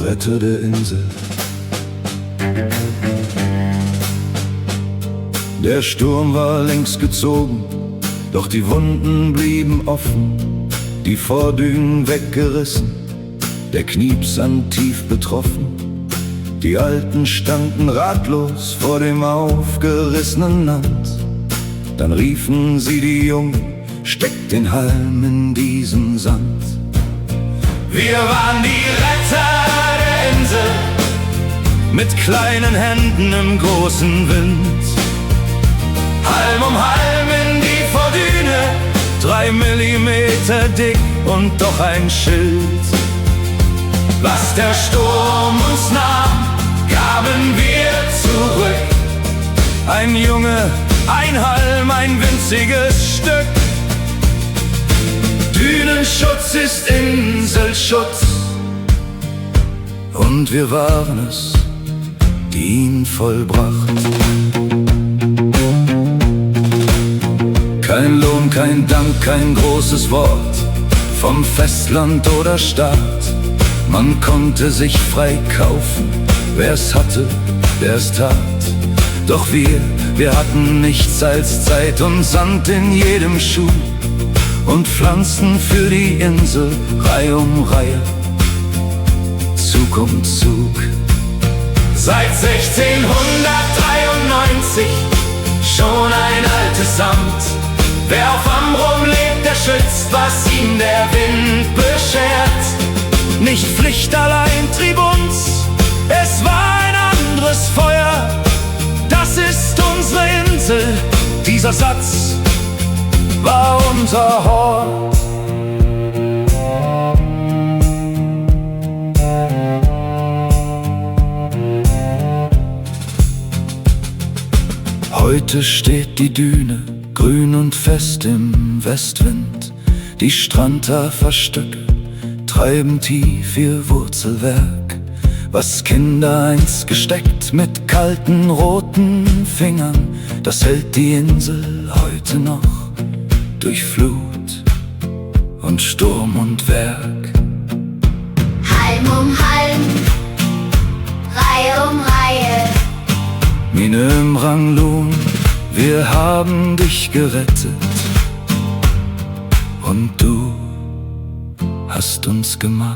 Retter der Insel. Der Sturm war längst gezogen, doch die Wunden blieben offen, die Vordünen weggerissen, der Kniepsand tief betroffen. Die Alten standen ratlos vor dem aufgerissenen Land. Dann riefen sie die Jungen: Steckt den Halm in diesen Sand. Wir waren die Retter der Insel, mit kleinen Händen im großen Wind. Halm um Halm in die Vordüne, 3 Millimeter dick und doch ein Schild. Was der Sturm uns nahm, gaben wir zurück. Ein Junge, ein Halm, ein winziges Stück. Dünenschutz ist Inselschutz, und wir waren es, die ihn vollbrachten. Kein Lohn, kein Dank, kein großes Wort vom Festland oder Staat. Man konnte sich frei kaufen, wer's hatte, der's tat. Doch wir hatten nichts als Zeit und Sand in jedem Schuh und pflanzten für die Insel Reihe um Reihe, Zug um Zug. Seit 1693 schon ein altes Amt. Wer auf Amrum lebt, der schützt, was ihm der Wind beschert. Nicht Pflicht, allein trieb uns, es war ein anderes Feuer. Das ist unsere Insel, dieser Satz war unser Hort. Heute steht die Düne grün und fest im Westwind. Die Strandhaferstöcke treiben tief ihr Wurzelwerk. Was Kinder einst gesteckt mit kalten roten Fingern, das hält die Insel heute noch durch Flut und Sturm und Werk. Halm um Halm, Reihe um Reihe. Mine im Ranglun, wir haben dich gerettet, und du hast uns gemacht.